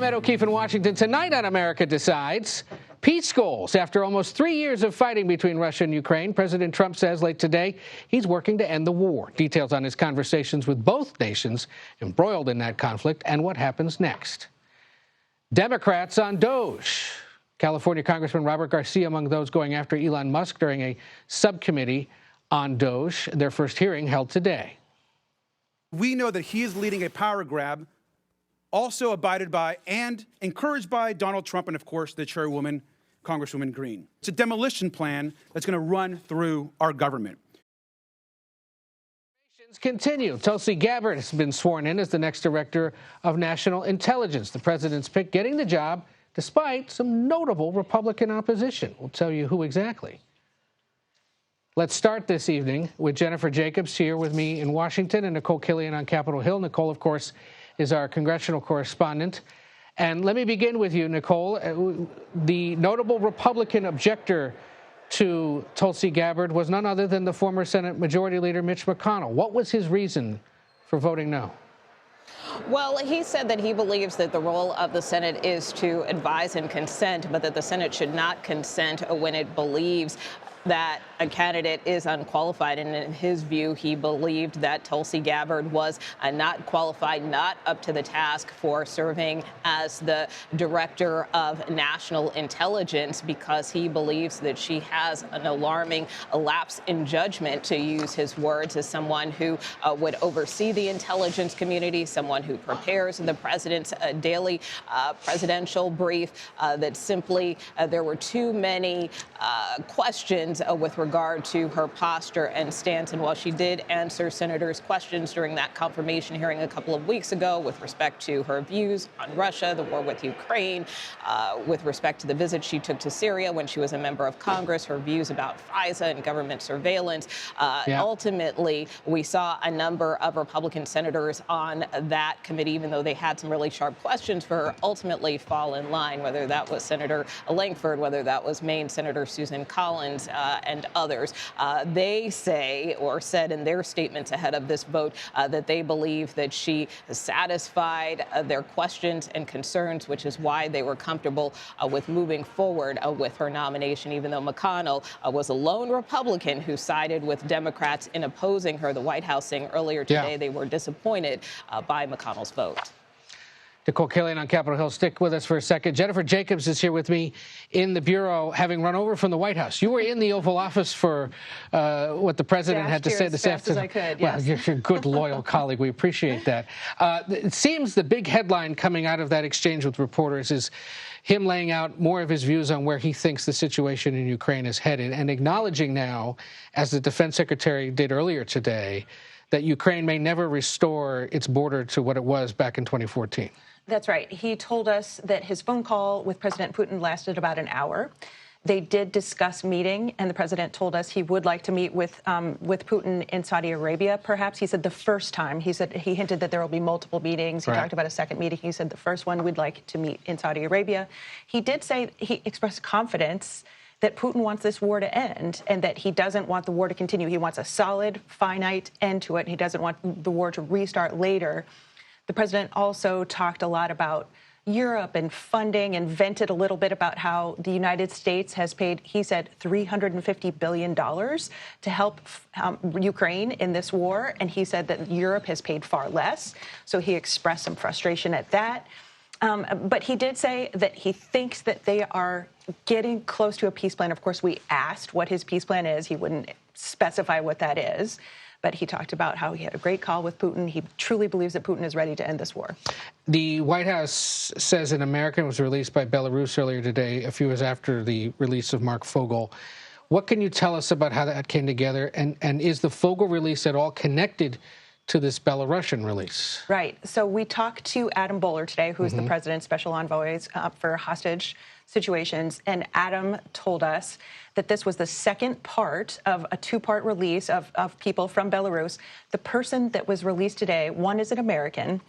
I'm Ed O'Keefe in Washington. Tonight on America Decides, peace goals. After almost 3 years of fighting between Russia and Ukraine, President Trump says late today he's working to end the war. Details on his conversations with both nations embroiled in that conflict and what happens next. Democrats on DOGE. California Congressman Robert Garcia among those going after Elon Musk during a subcommittee on DOGE. Their first hearing held today. We know that he is leading a power grab, also abided by and encouraged by Donald Trump and, of course, the chairwoman, Congresswoman Green. It's a demolition plan that's going to run through our government. Continue. Tulsi Gabbard has been sworn in as the next director of national intelligence. The president's pick getting the job despite some notable Republican opposition. We'll tell you who exactly. Let's start this evening with Jennifer Jacobs here with me in Washington and Nicole Killian on Capitol Hill. Nicole, of course, is our congressional correspondent. And let me begin with you, Nicole. The notable Republican objector to Tulsi Gabbard was none other than the former Senate Majority Leader Mitch McConnell. What was his reason for voting no? Well, he said that he believes that the role of the Senate is to advise and consent, but that the Senate should not consent when it believes that a candidate is unqualified. And in his view, he believed that Tulsi Gabbard was not qualified, not up to the task for serving as the director of national intelligence, because he believes that she has an alarming lapse in judgment, to use his words, as someone who would oversee the intelligence community, someone who prepares the president's daily presidential brief, that simply there were too many questions with regard to her posture and stance. And while she did answer senators' questions during that confirmation hearing a couple of weeks ago with respect to her views on Russia, the war with Ukraine, with respect to the visit she took to Syria when she was a member of Congress, her views about FISA and government surveillance, ultimately, we saw a number of Republican senators on that committee, even though they had some really sharp questions for her, ultimately fall in line, whether that was Senator Langford, whether that was Maine Senator Susan Collins, and others. They say, or said in their statements ahead of this vote, that they believe that she has satisfied their questions and concerns, which is why they were comfortable with moving forward with her nomination, even though McConnell was a lone Republican who sided with Democrats in opposing her. The White House saying earlier today they were disappointed by McConnell's vote. Nicole Killian on Capitol Hill. Stick with us for a second. Jennifer Jacobs is here with me in the Bureau, having run over from the White House. You were in the Oval Office for what the president had to say this afternoon. As fast as I could, yes. Well, you're a good, loyal colleague. We appreciate that. It seems the big headline coming out of that exchange with reporters is him laying out more of his views on where he thinks the situation in Ukraine is headed, and acknowledging now, as the defense secretary did earlier today, that Ukraine may never restore its border to what it was back in 2014. That's right. He told us that his phone call with President Putin lasted about an hour. They did discuss meeting, and the president told us he would like to meet with Putin in Saudi Arabia, perhaps. He said the first time. He hinted that there will be multiple meetings. He talked about a second meeting. He said the first one we'd like to meet in Saudi Arabia. He did say, he expressed confidence that Putin wants this war to end and that he doesn't want the war to continue. He wants a solid, finite end to it. He doesn't want the war to restart later. The president also talked a lot about Europe and funding, and vented a little bit about how the United States has paid, he said, $350 billion to help Ukraine in this war. And he said that Europe has paid far less. So he expressed some frustration at that. But he did say that he thinks that they are getting close to a peace plan. Of course, we asked what his peace plan is. He wouldn't specify what that is. But he talked about how he had a great call with Putin. He truly believes that Putin is ready to end this war. The White House says an American was released by Belarus earlier today, a few hours after the release of Mark Fogel. What can you tell us about how that came together? And is the Fogel release at all connected to this Belarusian release? Right. So we talked to Adam Boehler today, who is the president's special envoy for hostage situations. And Adam told us that this was the second part of a two-part release of people from Belarus. The person that was released today, one is an American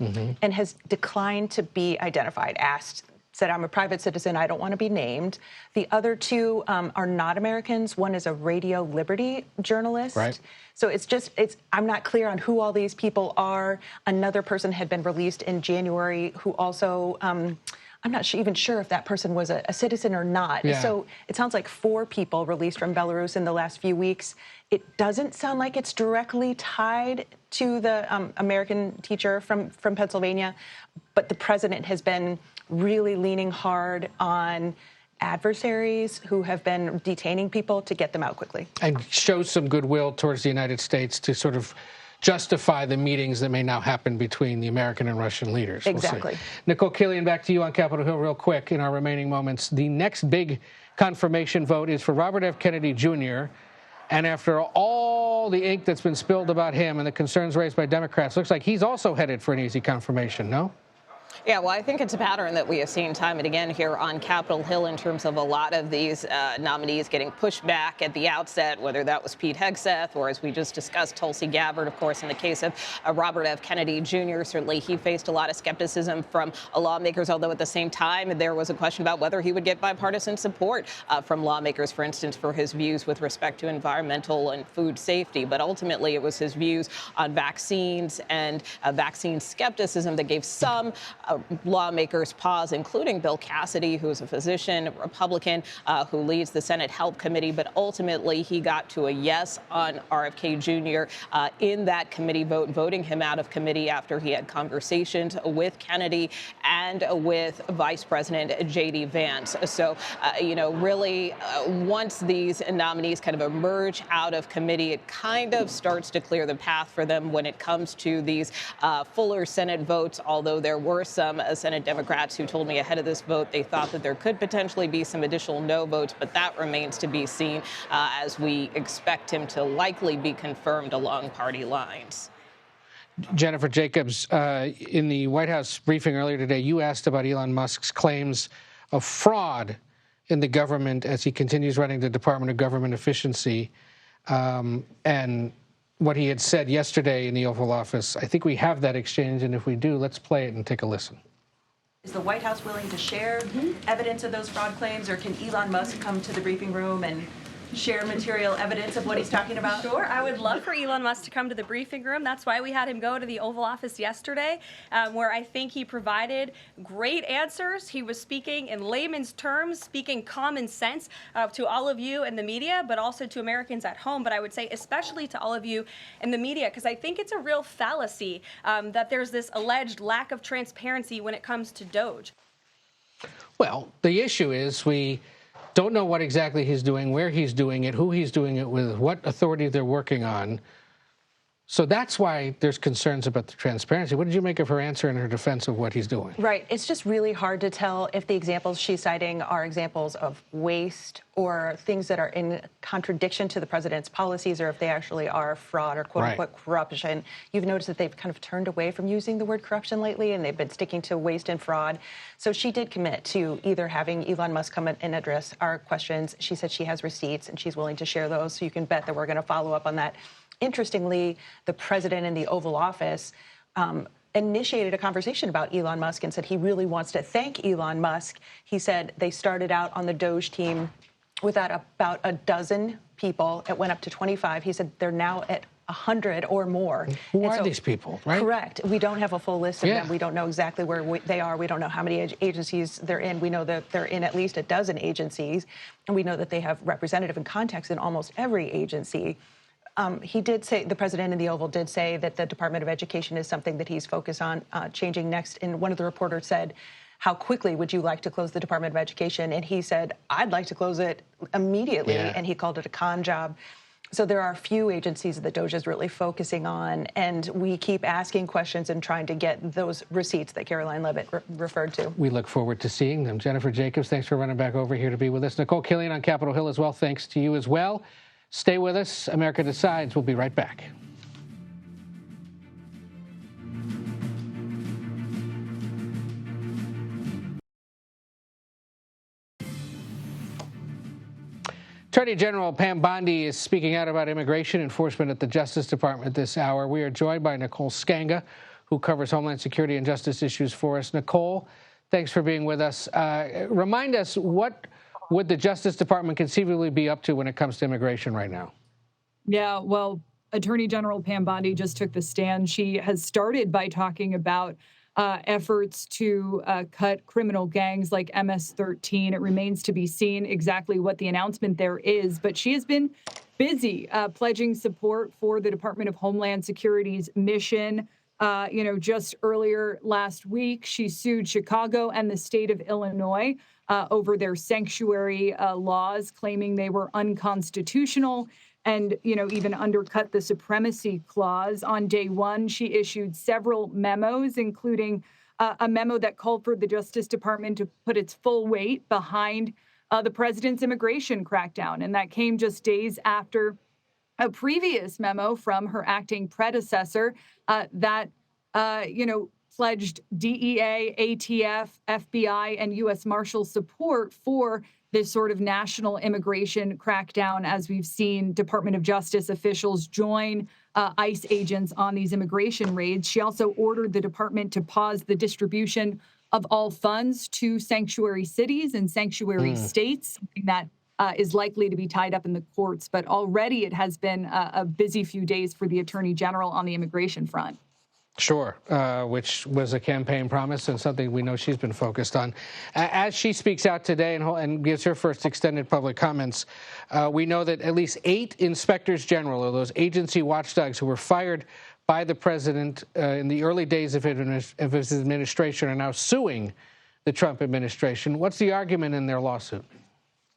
and has declined to be identified, asked said, I'm a private citizen. I don't want to be named. The other two are not Americans. One is a Radio Liberty journalist. Right. So I'm not clear on who all these people are. Another person had been released in January who also, I'm not even sure if that person was a citizen or not. Yeah. So it sounds like 4 people released from Belarus in the last few weeks. It doesn't sound like it's directly tied to the American teacher from Pennsylvania, but the president has been really leaning hard on adversaries who have been detaining people to get them out quickly. And shows some goodwill towards the United States to sort of justify the meetings that may now happen between the American and Russian leaders. Exactly. We'll Nicole Killian, back to you on Capitol Hill real quick in our remaining moments. The next big confirmation vote is for Robert F. Kennedy Jr., and after all the ink that's been spilled about him and the concerns raised by Democrats, looks like he's also headed for an easy confirmation, no? Yeah, well, I think it's a pattern that we have seen time and again here on Capitol Hill in terms of a lot of these nominees getting pushed back at the outset, whether that was Pete Hegseth or, as we just discussed, Tulsi Gabbard, of course, in the case of Robert F. Kennedy Jr. Certainly he faced a lot of skepticism from lawmakers, although at the same time there was a question about whether he would get bipartisan support from lawmakers, for instance, for his views with respect to environmental and food safety. But ultimately it was his views on vaccines and vaccine skepticism that gave some lawmakers pause, including Bill Cassidy, who is a physician, a Republican, who leads the Senate Health Committee. But ultimately, he got to a yes on RFK Jr. In that committee vote, voting him out of committee after he had conversations with Kennedy and with Vice President J.D. Vance. So, really, once these nominees kind of emerge out of committee, it kind of starts to clear the path for them when it comes to these fuller Senate votes, although there were some Senate Democrats who told me ahead of this vote they thought that there could potentially be some additional no votes, but that remains to be seen as we expect him to likely be confirmed along party lines. Jennifer Jacobs, in the White House briefing earlier today, you asked about Elon Musk's claims of fraud in the government as he continues running the Department of Government Efficiency, and what he had said yesterday in the Oval Office. I think we have that exchange, and if we do, let's play it and take a listen. Is the White House willing to share evidence of those fraud claims, or can Elon Musk come to the briefing room and share material evidence of what he's talking about? Sure, I would love for Elon Musk to come to the briefing room. That's why we had him go to the Oval Office yesterday, where I think he provided great answers. He was speaking in layman's terms, speaking common sense to all of you in the media, but also to Americans at home. But I would say especially to all of you in the media, because I think it's a real fallacy that there's this alleged lack of transparency when it comes to DOGE. Well, the issue is we don't know what exactly he's doing, where he's doing it, who he's doing it with, what authority they're working on. So that's why there's concerns about the transparency. What did you make of her answer in her defense of what he's doing? Right. It's just really hard to tell if the examples she's citing are examples of waste or things that are in contradiction to the president's policies, or if they actually are fraud or quote-unquote corruption. You've noticed that they've kind of turned away from using the word corruption lately, and they've been sticking to waste and fraud. So she did commit to either having Elon Musk come and address our questions. She said she has receipts, and she's willing to share those, so you can bet that we're going to follow up on that. Interestingly, the president in the Oval Office initiated a conversation about Elon Musk and said he really wants to thank Elon Musk. He said they started out on the DOGE team with about a dozen people. It went up to 25. He said they're now at 100 or more. Who are these people, right? Correct. We don't have a full list of them. We don't know exactly where they are. We don't know how many agencies they're in. We know that they're in at least a dozen agencies, and we know that they have representative and contacts in almost every agency. He did say, the president in the Oval did say that the Department of Education is something that he's focused on changing next. And one of the reporters said, how quickly would you like to close the Department of Education? And he said, I'd like to close it immediately. Yeah. And he called it a con job. So there are a few agencies that DOGE is really focusing on, and we keep asking questions and trying to get those receipts that Caroline Levitt referred to. We look forward to seeing them. Jennifer Jacobs, thanks for running back over here to be with us. Nicole Killian on Capitol Hill as well, thanks to you as well. Stay with us. America Decides. We'll be right back. Attorney General Pam Bondi is speaking out about immigration enforcement at the Justice Department this hour. We are joined by Nicole Skanga, who covers Homeland Security and justice issues for us. Nicole, Thanks for being with us. Remind us, what would the Justice Department conceivably be up to when it comes to immigration right now? Yeah, well, Attorney General Pam Bondi just took the stand. She has started by talking about efforts to cut criminal gangs like MS-13. It remains to be seen exactly what the announcement there is, but she has been busy pledging support for the Department of Homeland Security's mission. Just earlier last week, she sued Chicago and the state of Illinois over their sanctuary laws, claiming they were unconstitutional and, even undercut the supremacy clause. On day one, she issued several memos, including a memo that called for the Justice Department to put its full weight behind the president's immigration crackdown. And that came just days after a previous memo from her acting predecessor that pledged DEA, ATF, FBI, and U.S. Marshal support for this sort of national immigration crackdown, as we've seen Department of Justice officials join ICE agents on these immigration raids. She also ordered the department to pause the distribution of all funds to sanctuary cities and sanctuary states, something that is likely to be tied up in the courts. But already it has been a busy few days for the Attorney General on the immigration front. Sure, which was a campaign promise and something we know she's been focused on. As she speaks out today and gives her first extended public comments, we know that at least 8 inspectors general, or those agency watchdogs who were fired by the president in the early days of his administration, are now suing the Trump administration. What's the argument in their lawsuit?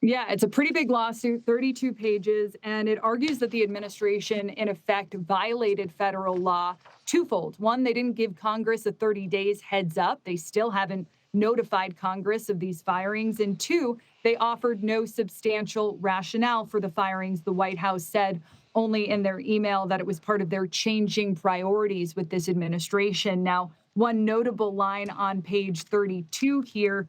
Yeah, it's a pretty big lawsuit, 32 pages, and it argues that the administration, in effect, violated federal law twofold. One, they didn't give Congress a 30 days heads up. They still haven't notified Congress of these firings. And 2, they offered no substantial rationale for the firings. The White House said only in their email that it was part of their changing priorities with this administration. Now, one notable line on page 27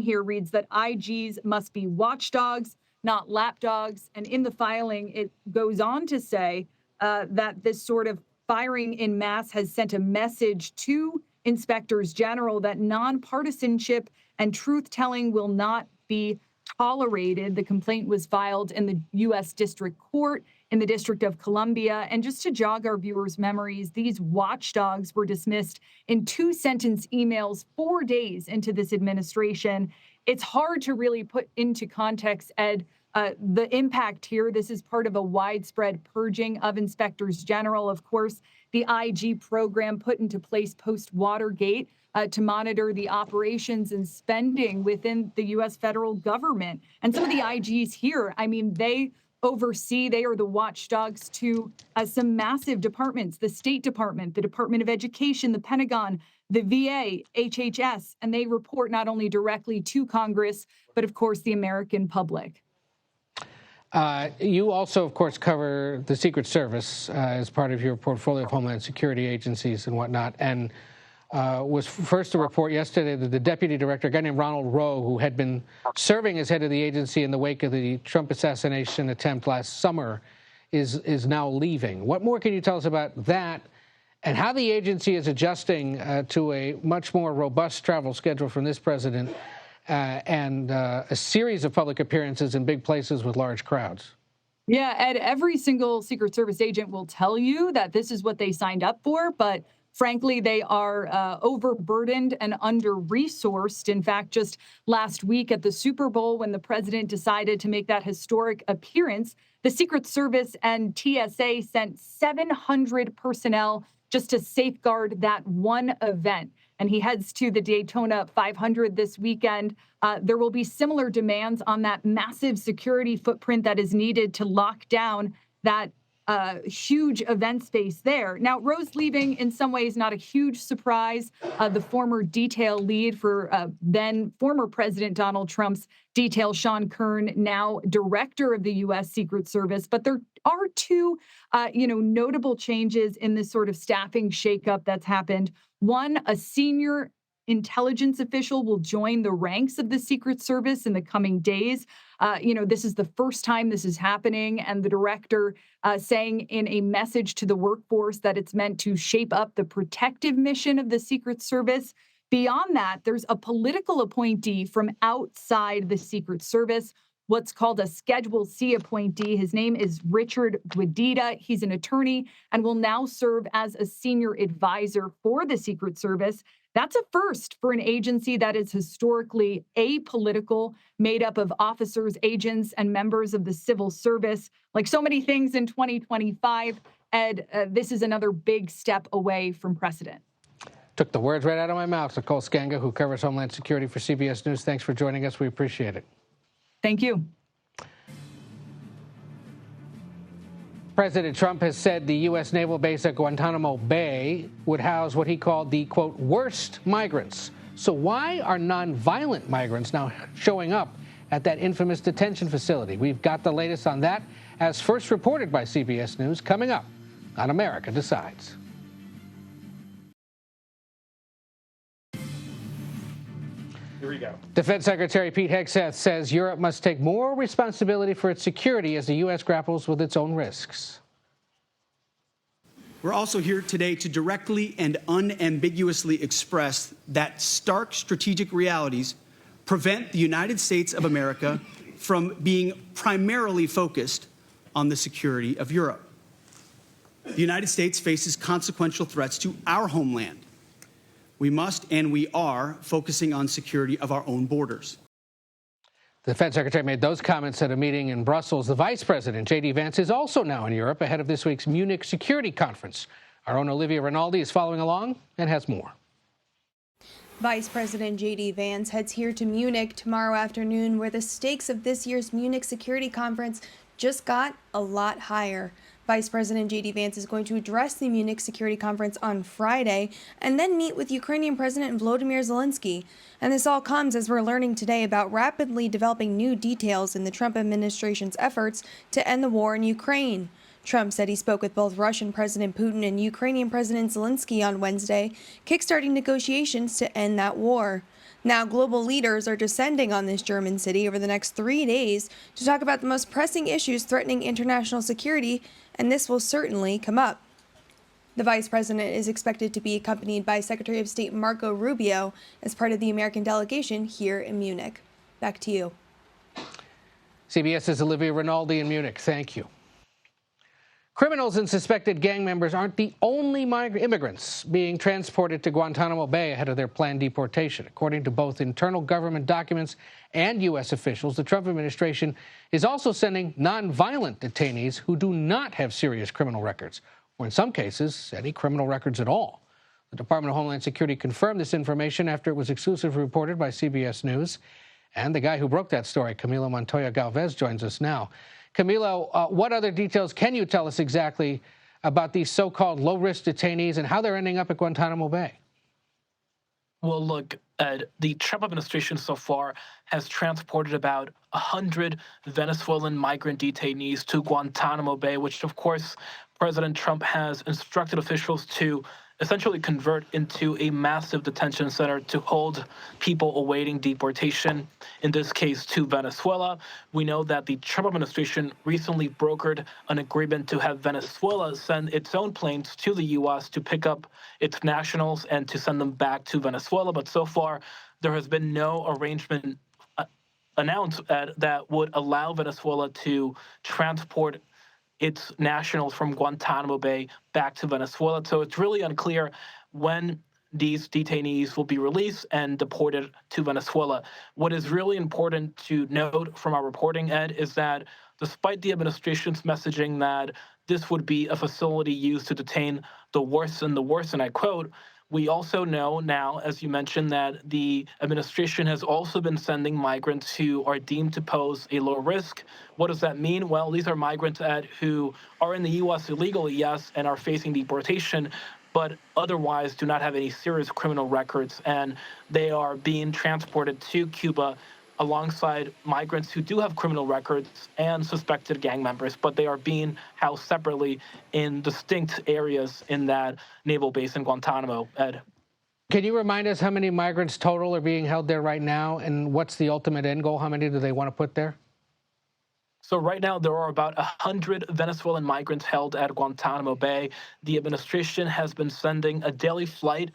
here reads that IGs must be watchdogs, not lapdogs. And in the filing, it goes on to say that this sort of firing in mass has sent a message to inspectors general that nonpartisanship and truth-telling will not be tolerated. The complaint was filed in the U.S. District Court in the District of Columbia. And just to jog our viewers' memories, these watchdogs were dismissed in 2-sentence emails 4 days into this administration. It's hard to really put into context, Ed, the impact here. This is part of a widespread purging of inspectors general. Of course, the IG program put into place post-Watergate to monitor the operations and spending within the U.S. federal government. And some of the IGs here, they are the watchdogs to some massive departments, the State Department, the Department of Education, the Pentagon, the VA, HHS, and they report not only directly to Congress, but of course the American public. You also, of course, cover the Secret Service as part of your portfolio of Homeland Security agencies and whatnot, and was first to report yesterday that the deputy director, a guy named Ronald Rowe, who had been serving as head of the agency in the wake of the Trump assassination attempt last summer, is now leaving. What more can you tell us about that and how the agency is adjusting to a much more robust travel schedule from this president and a series of public appearances in big places with large crowds? Yeah, Ed, every single Secret Service agent will tell you that this is what they signed up for, but frankly, they are overburdened and under-resourced. In fact, just last week at the Super Bowl, when the president decided to make that historic appearance, the Secret Service and TSA sent 700 personnel just to safeguard that one event. And he heads to the Daytona 500 this weekend. There will be similar demands on that massive security footprint that is needed to lock down that huge event space there. Now, Rowe's leaving in some ways not a huge surprise. The former detail lead for then former President Donald Trump's detail, Sean Kern, now director of the U.S. Secret Service. But there are two, notable changes in this sort of staffing shakeup that's happened. One, a senior intelligence official will join the ranks of the Secret Service in the coming days. This is the first time this is happening, and the director saying in a message to the workforce that it's meant to shape up the protective mission of the Secret Service Beyond that, there's a political appointee from outside the Secret Service, what's called a Schedule C appointee. His name is Richard Guadita. He's an attorney and will now serve as a senior advisor for the Secret Service. That's a first for an agency that is historically apolitical, made up of officers, agents, and members of the civil service. Like so many things in 2025, Ed, this is another big step away from precedent. Took the words right out of my mouth. Nicole Skanga, who covers Homeland Security for CBS News. Thanks for joining us. We appreciate it. Thank you. President Trump has said the U.S. naval base at Guantanamo Bay would house what he called the, quote, worst migrants. So why are nonviolent migrants now showing up at that infamous detention facility? We've got the latest on that, as first reported by CBS News, coming up on America Decides. Here we go. Defense Secretary Pete Hegseth says Europe must take more responsibility for its security as the U.S. grapples with its own risks. We're also here today to directly and unambiguously express that stark strategic realities prevent the United States of America from being primarily focused on the security of Europe. The United States faces consequential threats to our homeland. We must and we are focusing on security of our own borders. The Defense Secretary made those comments at a meeting in Brussels. The Vice President, J.D. Vance, is also now in Europe ahead of this week's Munich Security Conference. Our own Olivia Rinaldi is following along and has more. Vice President J.D. Vance heads here to Munich tomorrow afternoon, where the stakes of this year's Munich Security Conference just got a lot higher. Vice President J.D. Vance is going to address the Munich Security Conference on Friday and then meet with Ukrainian President Volodymyr Zelensky. And this all comes as we're learning today about rapidly developing new details in the Trump administration's efforts to end the war in Ukraine. Trump said he spoke with both Russian President Putin and Ukrainian President Zelensky on Wednesday, kickstarting negotiations to end that war. Now, global leaders are descending on this German city over the next 3 days to talk about the most pressing issues threatening international security, and this will certainly come up. The vice president is expected to be accompanied by Secretary of State Marco Rubio as part of the American delegation here in Munich. Back to you. CBS's Olivia Rinaldi in Munich. Thank you. Criminals and suspected gang members aren't the only immigrants being transported to Guantanamo Bay ahead of their planned deportation. According to both internal government documents and U.S. officials, the Trump administration is also sending nonviolent detainees who do not have serious criminal records, or in some cases, any criminal records at all. The Department of Homeland Security confirmed this information after it was exclusively reported by CBS News. And the guy who broke that story, Camilo Montoya Galvez, joins us now. Camilo, what other details can you tell us exactly about these so-called low-risk detainees and how they're ending up at Guantanamo Bay? Well, look, Ed, the Trump administration so far has transported about 100 Venezuelan migrant detainees to Guantanamo Bay, which, of course, President Trump has instructed officials to essentially convert into a massive detention center to hold people awaiting deportation, in this case to Venezuela. We know that the Trump administration recently brokered an agreement to have Venezuela send its own planes to the U.S. to pick up its nationals and to send them back to Venezuela. But so far, there has been no arrangement announced that would allow Venezuela to transport its nationals from Guantanamo Bay back to Venezuela. So it's really unclear when these detainees will be released and deported to Venezuela. What is really important to note from our reporting, Ed, is that despite the administration's messaging that this would be a facility used to detain the worst and the worst, and I quote, we also know now, as you mentioned, that the administration has also been sending migrants who are deemed to pose a low risk. What does that mean? Well, these are migrants who are in the U.S. illegally, yes, and are facing deportation, but otherwise do not have any serious criminal records, and they are being transported to Cuba alongside migrants who do have criminal records and suspected gang members, but they are being housed separately in distinct areas in that naval base in Guantanamo, Ed. Can you remind us how many migrants total are being held there right now, and what's the ultimate end goal? How many do they want to put there? So right now, there are about 100 Venezuelan migrants held at Guantanamo Bay. The administration has been sending a daily flight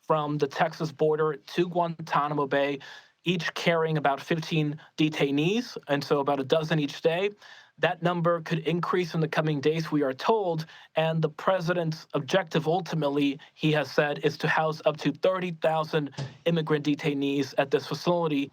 from the Texas border to Guantanamo Bay, each carrying about 15 detainees, and so about a dozen each day. That number could increase in the coming days, we are told, and the president's objective ultimately, he has said, is to house up to 30,000 immigrant detainees at this facility,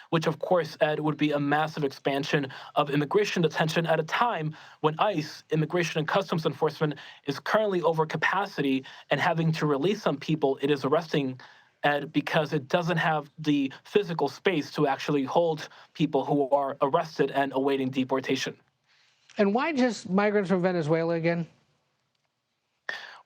which of course, Ed, would be a massive expansion of immigration detention at a time when ICE, Immigration and Customs Enforcement, is currently over capacity and having to release some people it is arresting, Ed, because it doesn't have the physical space to actually hold people who are arrested and awaiting deportation. And why just migrants from Venezuela again?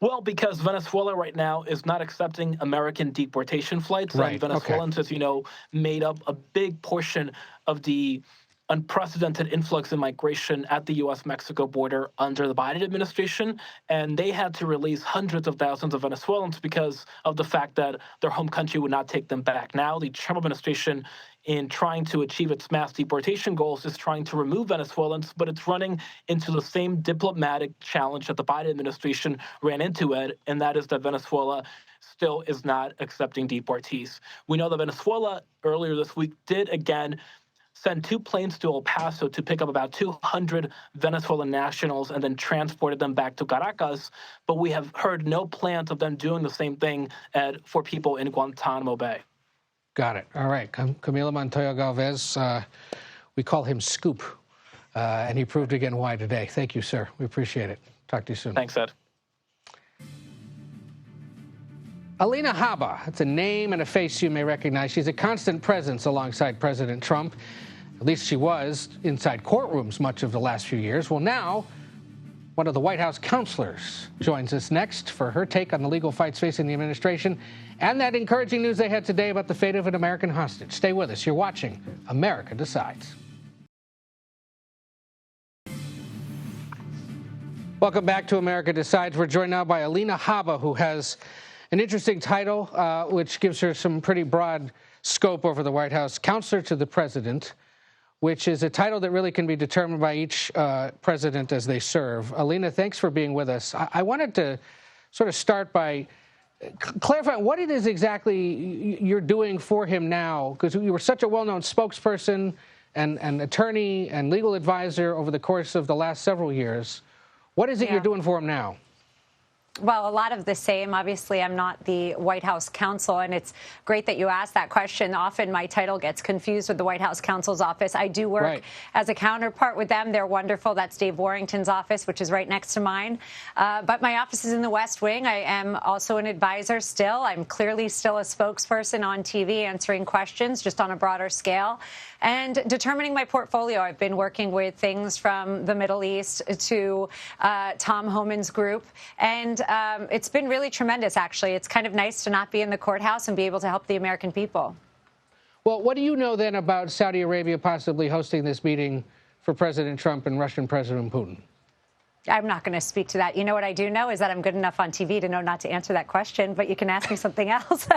Well, because Venezuela right now is not accepting American deportation flights. Right. And Venezuelans, as you know, made up a big portion of the unprecedented influx in migration at the U.S.-Mexico border under the Biden administration. And they had to release hundreds of thousands of Venezuelans because of the fact that their home country would not take them back. Now, the Trump administration, in trying to achieve its mass deportation goals, is trying to remove Venezuelans, but it's running into the same diplomatic challenge that the Biden administration ran into, Ed, and that is that Venezuela still is not accepting deportees. We know that Venezuela earlier this week did again send 2 planes to El Paso to pick up about 200 Venezuelan nationals and then transported them back to Caracas. But we have heard no plans of them doing the same thing, Ed, for people in Guantanamo Bay. Got it. All right. Camilo Montoya Galvez, we call him Scoop, and he proved again why today. Thank you, sir. We appreciate it. Talk to you soon. Thanks, Ed. Alina Habba, that's a name and a face you may recognize. She's a constant presence alongside President Trump. At least she was inside courtrooms much of the last few years. Well, now, one of the White House counselors joins us next for her take on the legal fights facing the administration and that encouraging news they had today about the fate of an American hostage. Stay with us. You're watching America Decides. Welcome back to America Decides. We're joined now by Alina Habba, who has an interesting title, which gives her some pretty broad scope over the White House, Counselor to the President, which is a title that really can be determined by each president as they serve. Alina, thanks for being with us. I wanted to sort of start by clarifying what it is exactly you're doing for him now, because you were such a well-known spokesperson and attorney and legal advisor over the course of the last several years. What is it you're doing for him now? Well, a lot of the same. Obviously, I'm not the White House counsel, and it's great that you asked that question. Often my title gets confused with the White House counsel's office. I do work as a counterpart with them. They're wonderful. That's Dave Warrington's office, which is right next to mine. But my office is in the West Wing. I am also an advisor still. I'm clearly still a spokesperson on TV answering questions, just on a broader scale. And determining my portfolio, I've been working with things from the Middle East to Tom Homan's group. And it's been really tremendous, actually. It's kind of nice to not be in the courthouse and be able to help the American people. Well, what do you know then about Saudi Arabia possibly hosting this meeting for President Trump and Russian President Putin? I'm not going to speak to that. You know what I do know is that I'm good enough on TV to know not to answer that question, but you can ask me something else.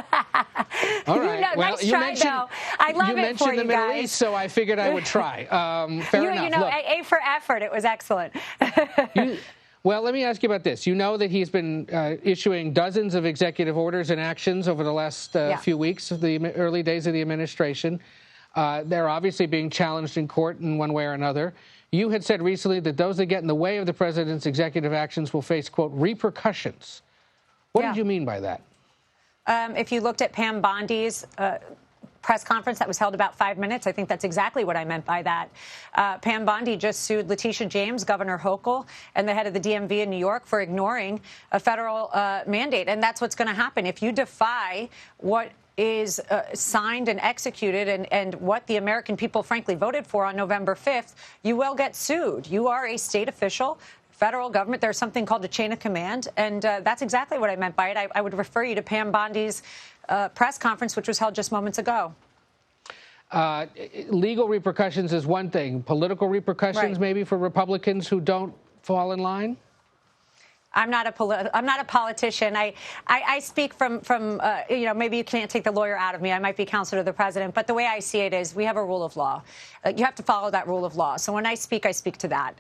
All right. Well, nice try, though. I love it for you guys. You mentioned the Middle East, so I figured I would try. Fair enough. You know, A for effort. It was excellent. Well, let me ask you about this. You know that he's been issuing dozens of executive orders and actions over the last few weeks of the early days of the administration. They're obviously being challenged in court in one way or another. You had said recently that those that get in the way of the president's executive actions will face, quote, repercussions. What did you mean by that? If you looked at Pam Bondi's press conference that was held about 5 minutes, I think that's exactly what I meant by that. Pam Bondi just sued Letitia James, Governor Hochul, and the head of the DMV in New York for ignoring a federal mandate. And that's what's going to happen. If you defy what is signed and executed and what the American people, frankly, voted for on November 5th, you will get sued. You are a state official. Federal government, there's something called a chain of command, and that's exactly what I meant by it. I would refer you to Pam Bondi's press conference, which was held just moments ago. Legal repercussions is one thing. Political repercussions, maybe, for Republicans who don't fall in line? I'm not a politician. I speak from maybe you can't take the lawyer out of me. I might be counselor to the president, but the way I see it is we have a rule of law. You have to follow that rule of law. So when I speak to that.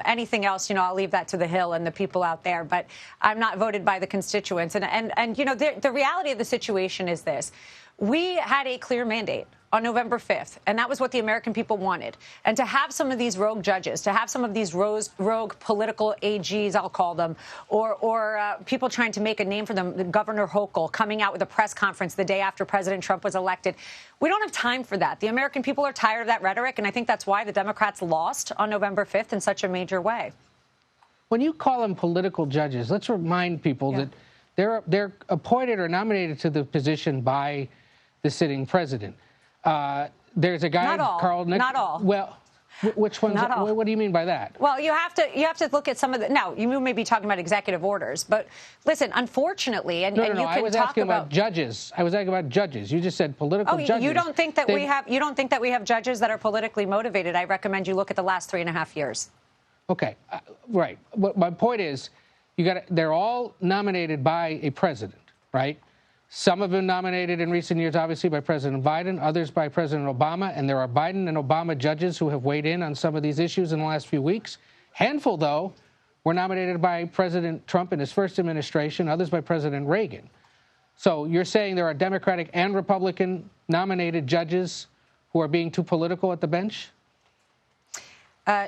Anything else, I'll leave that to the Hill and the people out there. But I'm not voted by the constituents. And the reality of the situation is this. We had a clear mandate on November 5th, and that was what the American people wanted. And to have some of these rogue judges, to have some of these rogue political AGs, I'll call them, or people trying to make a name for them, Governor Hochul coming out with a press conference the day after President Trump was elected. We don't have time for that. The American people are tired of that rhetoric, and I think that's why the Democrats lost on November 5th in such a major way. When you call them political judges, let's remind people that they're appointed or nominated to the position by the sitting president. There's a guy, Carl. Not all. Well, which ones? Not all. What do you mean by that? Well, you have to look at some of the. Now, you may be talking about executive orders, but listen, unfortunately, and you can I was talk asking about judges. I was asking about judges. You just said political judges. You don't think that we have? You don't think that we have judges that are politically motivated? I recommend you look at the last 3.5 years. Okay, right. But my point is, they're all nominated by a president, right? Some have been nominated in recent years, obviously, by President Biden, others by President Obama, and there are Biden and Obama judges who have weighed in on some of these issues in the last few weeks. Handful, though, were nominated by President Trump in his first administration, others by President Reagan. So you're saying there are Democratic and Republican nominated judges who are being too political at the bench?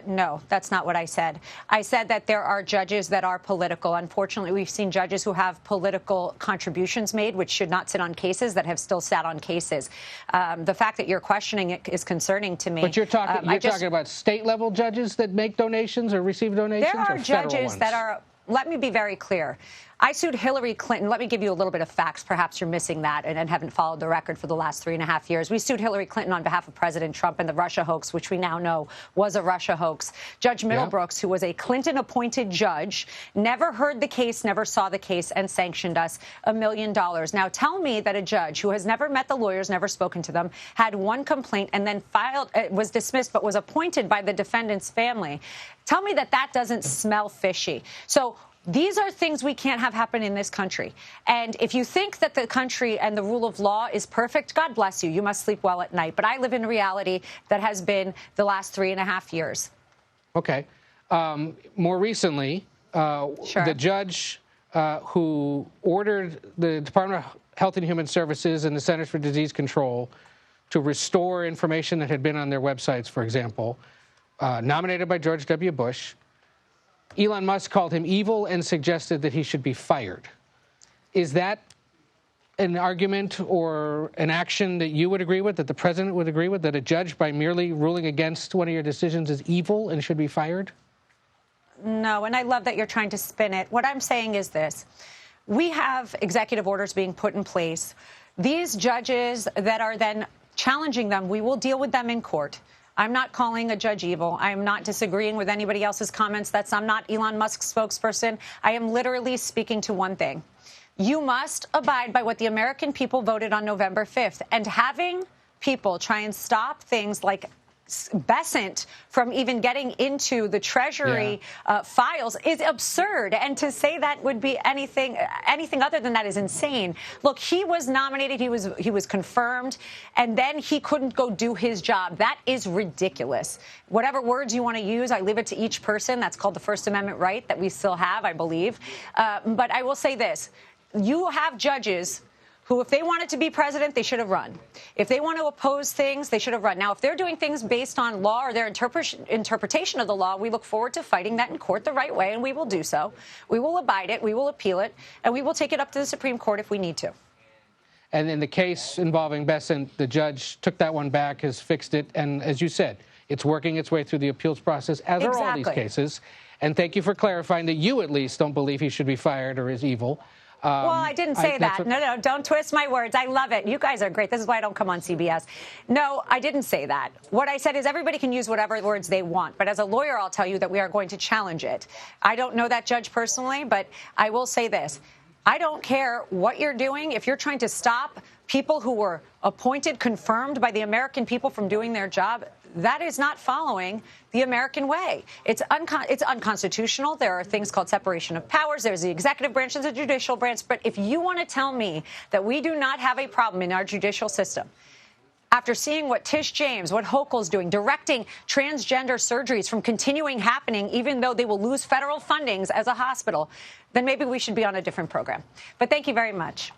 No, that's not what I said. I said that there are judges that are political. Unfortunately, we've seen judges who have political contributions made, which should not sit on cases, that have still sat on cases. The fact that you're questioning it is concerning to me. But you're talking about state-level judges that make donations or receive donations, there are or federal judges ones? That are. Let me be very clear. I sued Hillary Clinton. Let me give you a little bit of facts. Perhaps you're missing that and haven't followed the record for the last 3.5 years. We sued Hillary Clinton on behalf of President Trump and the Russia hoax, which we now know was a Russia hoax. Judge Middlebrooks, who was a Clinton-appointed judge, never heard the case, never saw the case, and sanctioned us $1 million. Now, tell me that a judge who has never met the lawyers, never spoken to them, had one complaint and then was dismissed, but was appointed by the defendant's family. Tell me that that doesn't smell fishy. So these are things we can't have happen in this country. And if you think that the country and the rule of law is perfect, God bless you. You must sleep well at night. But I live in a reality that has been the last 3.5 years. Okay. More recently, the judge who ordered the Department of Health and Human Services and the Centers for Disease Control to restore information that had been on their websites, for example, nominated by George W. Bush, Elon Musk called him evil and suggested that he should be fired. Is that an argument or an action that you would agree with, that the president would agree with, that a judge, by merely ruling against one of your decisions, is evil and should be fired? No, and I love that you're trying to spin it. What I'm saying is this. We have executive orders being put in place. These judges that are then challenging them, we will deal with them in court. I'm not calling a judge evil. I am not disagreeing with anybody else's comments. I'm not Elon Musk's spokesperson. I am literally speaking to one thing. You must abide by what the American people voted on November 5th. And having people try and stop things like Dissent from even getting into the Treasury files is absurd. And to say that would be anything other than that is insane. Look, he was nominated. He was confirmed. And then he couldn't go do his job. That is ridiculous. Whatever words you want to use, I leave it to each person. That's called the First Amendment right that we still have, I believe. But I will say this. You have judges who, if they wanted to be president, they should have run. If they want to oppose things, they should have run. Now, if they're doing things based on law or their interpretation of the law, we look forward to fighting that in court the right way, and we will do so. We will abide it, we will appeal it, and we will take it up to the Supreme Court if we need to. And in the case involving Dissent, the judge took that one back, has fixed it, and as you said, it's working its way through the appeals process, as are all these cases. And thank you for clarifying that you, at least, don't believe he should be fired or is evil. Well, I didn't say that. No, don't twist my words. I love it. You guys are great. This is why I don't come on CBS. No, I didn't say that. What I said is everybody can use whatever words they want. But as a lawyer, I'll tell you that we are going to challenge it. I don't know that judge personally, but I will say this. I don't care what you're doing. If you're trying to stop people who were appointed, confirmed by the American people from doing their job, that is not following the American way. It's unconstitutional. There are things called separation of powers. There's the executive branch and the judicial branch. But if you want to tell me that we do not have a problem in our judicial system, after seeing what Tish James, what Hochul's doing, directing transgender surgeries from continuing happening, even though they will lose federal fundings as a hospital, then maybe we should be on a different program. But thank you very much.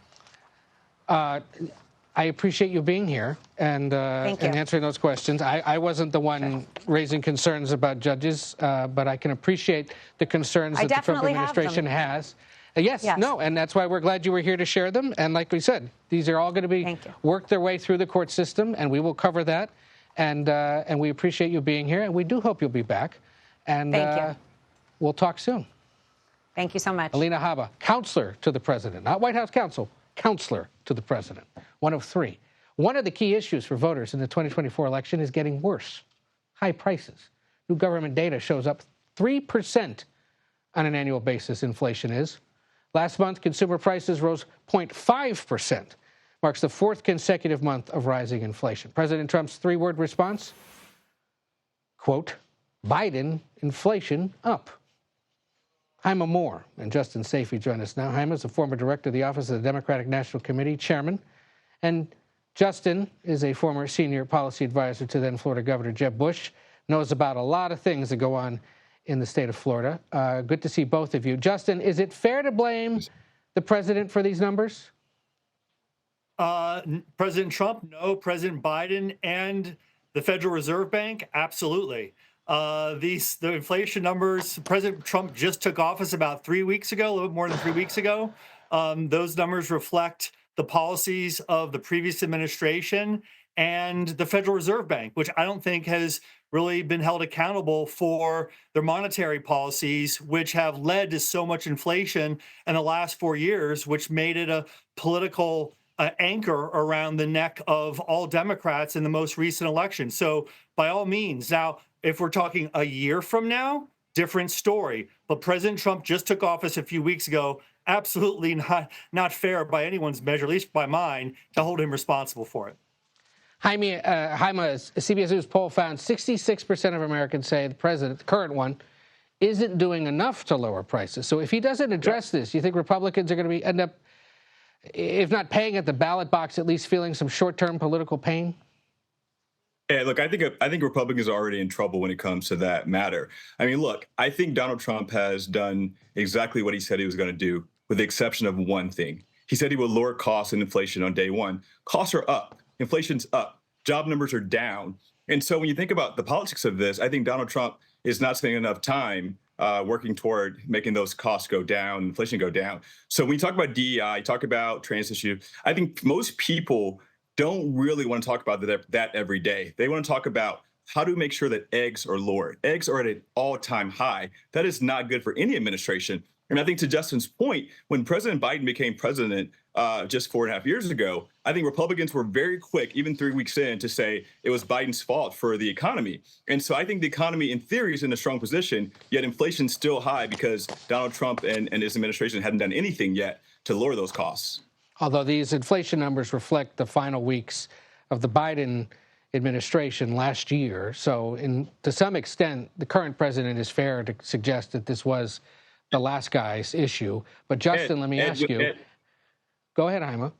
I appreciate you being here and answering those questions. I wasn't the one raising concerns about judges, but I can appreciate the concerns that the Trump administration has. Yes, no, and that's why we're glad you were here to share them. And like we said, these are all going to be work their way through the court system, and we will cover that. And we appreciate you being here, and we do hope you'll be back. And we'll talk soon. Thank you so much. Alina Habba, counselor to the president, not White House counsel, counselor to the president, one of three. One of the key issues for voters in the 2024 election is getting worse. High prices. New government data shows up 3% on an annual basis, inflation is. Last month, consumer prices rose 0.5%. Marks the fourth consecutive month of rising inflation. President Trump's three-word response, quote, Biden, inflation up. Haima Moore and Justin Safey join us now. Haima is a former director of the Office of the Democratic National Committee chairman, and Justin is a former senior policy advisor to then Florida Governor Jeb Bush, knows about a lot of things that go on in the state of Florida. Good to see both of you. Justin, is it fair to blame the president for these numbers? President Trump, no. President Biden and the Federal Reserve Bank, absolutely. The inflation numbers, President Trump just took office about 3 weeks ago, a little bit more than 3 weeks ago. Those numbers reflect the policies of the previous administration and the Federal Reserve Bank, which I don't think has really been held accountable for their monetary policies, which have led to so much inflation in the last 4 years, which made it a political anchor around the neck of all Democrats in the most recent election. So by all means, now, if we're talking a year from now, different story. But President Trump just took office a few weeks ago. Absolutely not fair by anyone's measure, at least by mine, to hold him responsible for it. Haima, a CBS News poll found 66% of Americans say the president, the current one, isn't doing enough to lower prices. So if he doesn't address this, you think Republicans are going to end up, if not paying at the ballot box, at least feeling some short-term political pain? Yeah, look, I think Republicans are already in trouble when it comes to that matter. I mean, look, I think Donald Trump has done exactly what he said he was going to do, with the exception of one thing. He said he would lower costs and inflation on day one. Costs are up. Inflation's up. Job numbers are down. And so when you think about the politics of this, I think Donald Trump is not spending enough time working toward making those costs go down, inflation go down. So when you talk about DEI, talk about trans issues, I think most people don't really want to talk about that every day. They want to talk about how to make sure that eggs are lowered. Eggs are at an all-time high. That is not good for any administration. And I think to Justin's point, when President Biden became president just 4.5 years ago, I think Republicans were very quick, even 3 weeks in, to say it was Biden's fault for the economy. And so I think the economy, in theory, is in a strong position, yet inflation's still high because Donald Trump and his administration hadn't done anything yet to lower those costs. Although these inflation numbers reflect the final weeks of the Biden administration last year. So to some extent, the current president is fair to suggest that this was the last guy's issue. But Justin, let me ask you. Go ahead, Haima.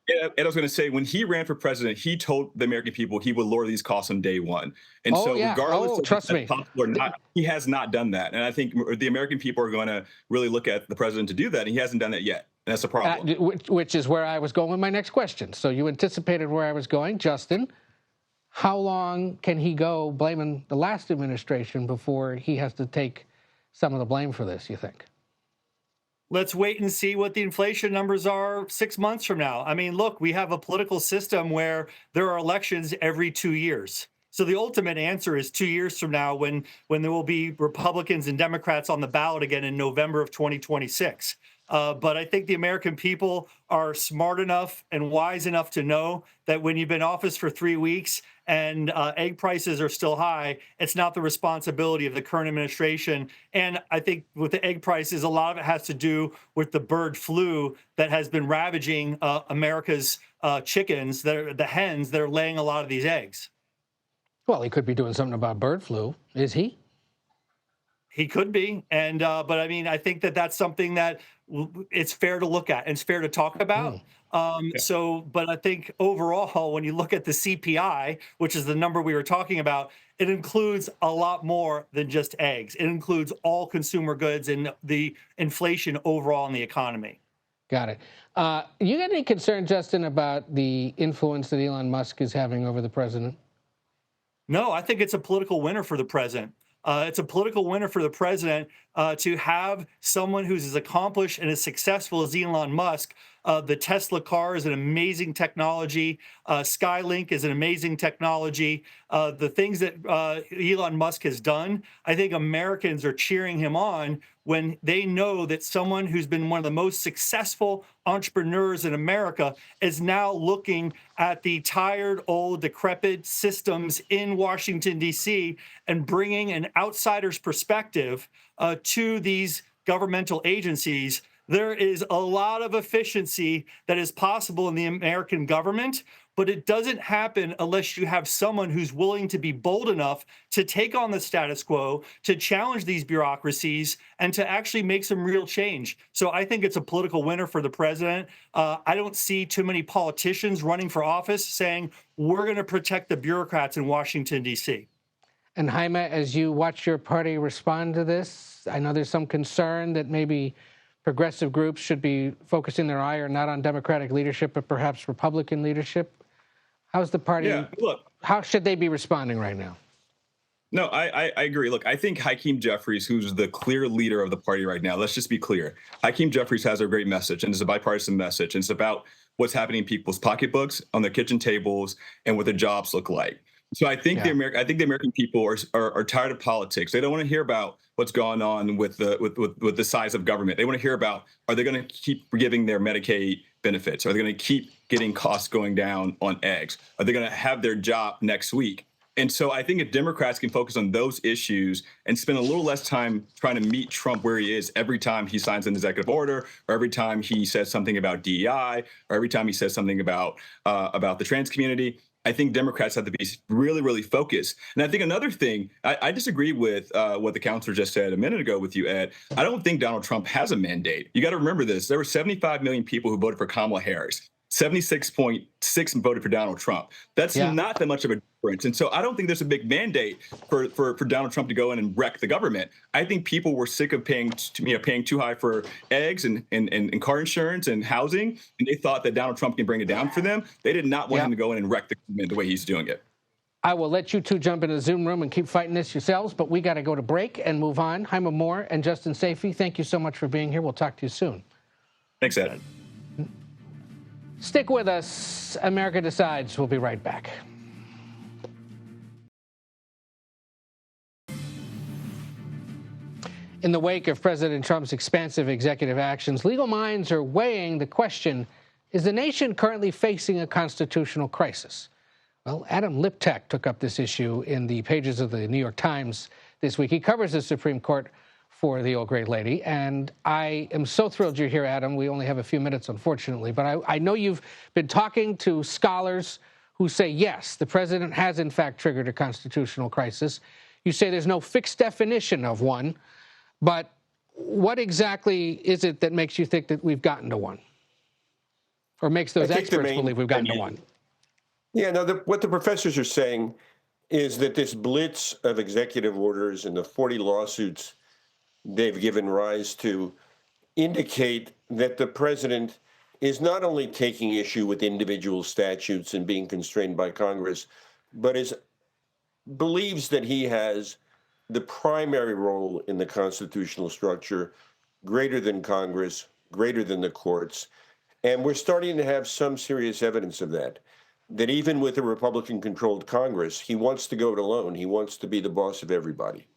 And I was going to say, when he ran for president, he told the American people he would lower these costs on day one. And regardless of if that's possible or not, he has not done that. And I think the American people are going to really look at the president to do that. And he hasn't done that yet. And that's a problem. Which is where I was going with my next question. So you anticipated where I was going. Justin, how long can he go blaming the last administration before he has to take some of the blame for this, you think? Let's wait and see what the inflation numbers are 6 months from now. I mean, look, we have a political system where there are elections every 2 years. So the ultimate answer is 2 years from now when there will be Republicans and Democrats on the ballot again in November of 2026. But I think the American people are smart enough and wise enough to know that when you've been in office for 3 weeks and egg prices are still high, it's not the responsibility of the current administration. And I think with the egg prices, a lot of it has to do with the bird flu that has been ravaging America's chickens, the hens that are laying a lot of these eggs. Well, he could be doing something about bird flu. Is he? He could be, and but I mean, I think that that's something that it's fair to look at and it's fair to talk about. So, but I think overall, when you look at the CPI, which is the number we were talking about, it includes a lot more than just eggs. It includes all consumer goods and the inflation overall in the economy. Got it. You got any concern, Justin, about the influence that Elon Musk is having over the president? No, I think it's a political winner for the president. It's a political winner for the president to have someone who's as accomplished and as successful as Elon Musk. The Tesla car is an amazing technology. Skylink is an amazing technology. The things that Elon Musk has done, I think Americans are cheering him on when they know that someone who's been one of the most successful entrepreneurs in America is now looking at the tired, old, decrepit systems in Washington, D.C. and bringing an outsider's perspective to these governmental agencies. There is a lot of efficiency that is possible in the American government, but it doesn't happen unless you have someone who's willing to be bold enough to take on the status quo, to challenge these bureaucracies, and to actually make some real change. So I think it's a political winner for the president. I don't see too many politicians running for office saying, we're going to protect the bureaucrats in Washington, D.C. And Jaime, as you watch your party respond to this, I know there's some concern that maybe progressive groups should be focusing their ire not on Democratic leadership, but perhaps Republican leadership. How's the party? Yeah, look. How should they be responding right now? No, I agree. Look, I think Hakeem Jeffries, who's the clear leader of the party right now, let's just be clear. Hakeem Jeffries has a great message, and it's a bipartisan message. And it's about what's happening in people's pocketbooks, on their kitchen tables, and what their jobs look like. So I think the American people are tired of politics. They don't want to hear about what's going on with the size of government. They want to hear about, are they going to keep giving their Medicaid benefits? Are they going to keep getting costs going down on eggs? Are they going to have their job next week? And so I think if Democrats can focus on those issues and spend a little less time trying to meet Trump where he is every time he signs an executive order, or every time he says something about DEI, or every time he says something about the trans community, I think Democrats have to be really, really focused. And I think another thing, I disagree with what the counselor just said a minute ago with you, Ed. I don't think Donald Trump has a mandate. You got to remember this. There were 75 million people who voted for Kamala Harris. 76.6 voted for Donald Trump. That's not that much of a difference. And so I don't think there's a big mandate for Donald Trump to go in and wreck the government. I think people were sick of paying too high for eggs and car insurance and housing, and they thought that Donald Trump can bring it down for them. They did not want him to go in and wreck the government the way he's doing it. I will let you two jump into the Zoom room and keep fighting this yourselves, but we got to go to break and move on. Jaime Moore and Justin Safey, thank you so much for being here. We'll talk to you soon. Thanks, Ed. Stick with us. America Decides. We'll be right back. In the wake of President Trump's expansive executive actions, legal minds are weighing the question, is the nation currently facing a constitutional crisis? Well, Adam Liptak took up this issue in the pages of the New York Times this week. He covers the Supreme Court for the old great lady, and I am so thrilled you're here, Adam. We only have a few minutes, unfortunately, but I know you've been talking to scholars who say, yes, the president has in fact triggered a constitutional crisis. You say there's no fixed definition of one, but what exactly is it that makes you think that we've gotten to one? Or makes those experts believe we've gotten to one? Yeah, no, what the professors are saying is that this blitz of executive orders and the 40 lawsuits they've given rise to indicate that the president is not only taking issue with individual statutes and being constrained by Congress, but believes that he has the primary role in the constitutional structure, greater than Congress, greater than the courts. And we're starting to have some serious evidence of that even with a Republican-controlled Congress, he wants to go it alone. He wants to be the boss of everybody.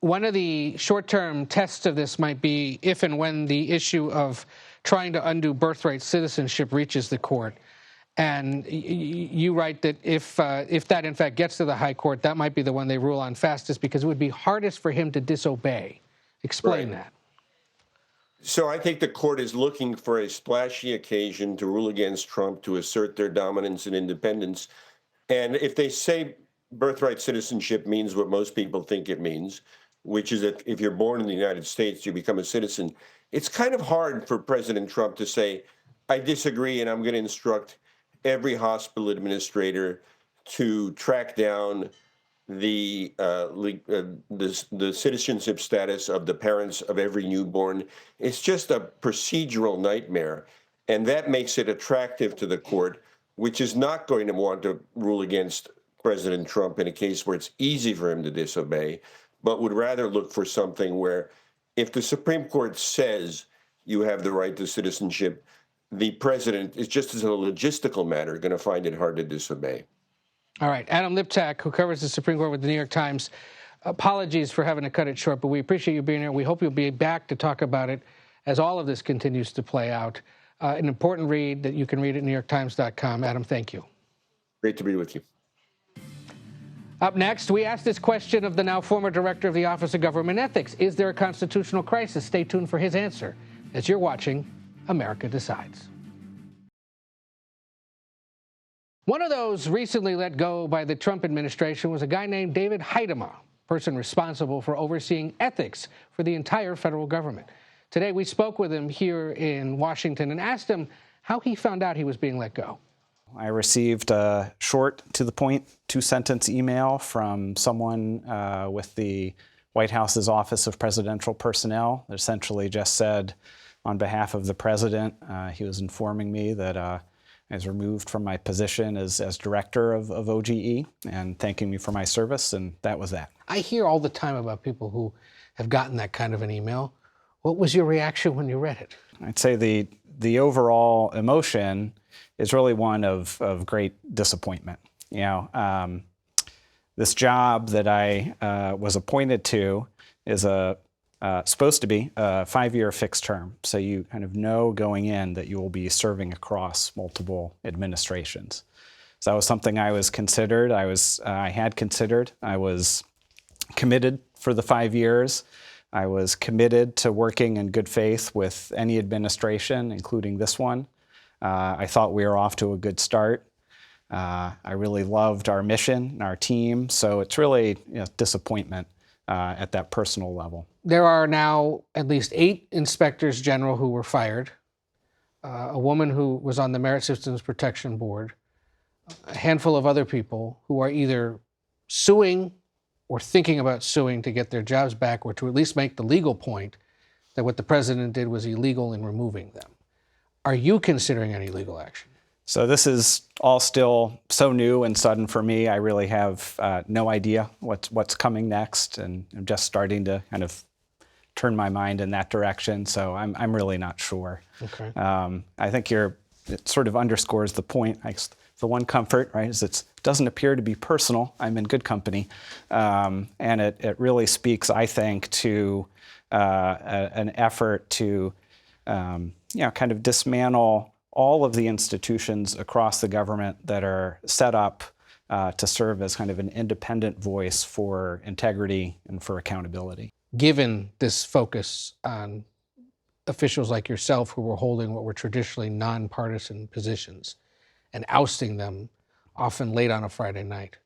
One of the short-term tests of this might be if and when the issue of trying to undo birthright citizenship reaches the court. And you write that if that, in fact, gets to the high court, that might be the one they rule on fastest because it would be hardest for him to disobey. Explain that. So I think the court is looking for a splashy occasion to rule against Trump, to assert their dominance and independence. And if they say birthright citizenship means what most people think it means, which is that if you're born in the United States, you become a citizen, it's kind of hard for President Trump to say, I disagree, and I'm going to instruct every hospital administrator to track down the citizenship status of the parents of every newborn. It's just a procedural nightmare, and that makes it attractive to the court, which is not going to want to rule against President Trump in a case where it's easy for him to disobey, but would rather look for something where if the Supreme Court says you have the right to citizenship, the president is, just as a logistical matter, going to find it hard to disobey. All right. Adam Liptak, who covers the Supreme Court with the New York Times, apologies for having to cut it short, but we appreciate you being here. We hope you'll be back to talk about it as all of this continues to play out. An important read that you can read at NewYorkTimes.com. Adam, thank you. Great to be with you. Up next, we ask this question of the now former director of the Office of Government Ethics. Is there a constitutional crisis? Stay tuned for his answer as you're watching America Decides. One of those recently let go by the Trump administration was a guy named David Heidema, person responsible for overseeing ethics for the entire federal government. Today, we spoke with him here in Washington and asked him how he found out he was being let go. I received a short, to-the-point, two-sentence email from someone with the White House's Office of Presidential Personnel that essentially just said, on behalf of the president, he was informing me that I was removed from my position as director of OGE and thanking me for my service, and that was that. I hear all the time about people who have gotten that kind of an email. What was your reaction when you read it? I'd say the overall emotion is really one of great disappointment. You know, this job that I was appointed to is supposed to be a 5-year fixed term. So you kind of know going in that you will be serving across multiple administrations. So that was something I was considered. I had considered. I was committed for the 5 years. I was committed to working in good faith with any administration, including this one. I thought we were off to a good start. I really loved our mission and our team, so it's really disappointment at that personal level. There are now at least 8 inspectors general who were fired, a woman who was on the Merit Systems Protection Board, a handful of other people who are either suing or thinking about suing to get their jobs back, or to at least make the legal point that what the president did was illegal in removing them. Are you considering any legal action? So this is all still so new and sudden for me. I really have no idea what's coming next, and I'm just starting to kind of turn my mind in that direction. So I'm really not sure. Okay. I think it sort of underscores the point. The one comfort, right, is it doesn't appear to be personal. I'm in good company, and it really speaks, I think, to an effort to kind of dismantle all of the institutions across the government that are set up to serve as kind of an independent voice for integrity and for accountability. Given this focus on officials like yourself who were holding what were traditionally nonpartisan positions and ousting them often late on a Friday night,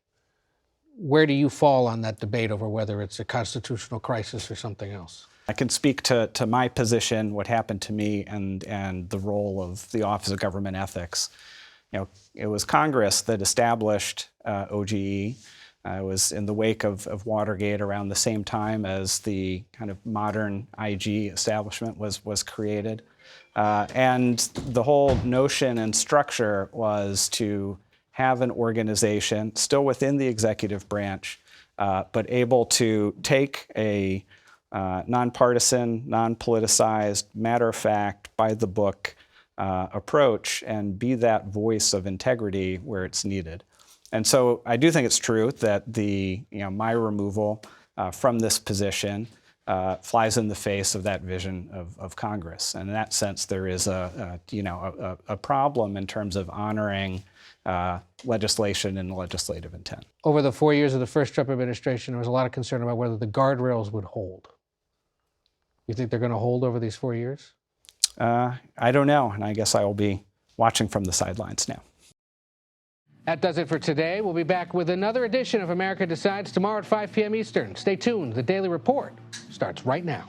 where do you fall on that debate over whether it's a constitutional crisis or something else? I can speak to my position, what happened to me, and the role of the Office of Government Ethics. It was Congress that established OGE. It was in the wake of Watergate around the same time as the kind of modern IG establishment was created. And the whole notion and structure was to have an organization still within the executive branch, but able to take a nonpartisan, non-politicized, matter-of-fact, by-the-book approach and be that voice of integrity where it's needed. And so I do think it's true that my removal from this position flies in the face of that vision of Congress. And in that sense, there is a problem in terms of honoring legislation and legislative intent. Over the 4 years of the first Trump administration, there was a lot of concern about whether the guardrails would hold. You think they're going to hold over these 4 years? I don't know, and I guess I will be watching from the sidelines now. That does it for today. We'll be back with another edition of America Decides tomorrow at 5 p.m. Eastern. Stay tuned. The Daily Report starts right now.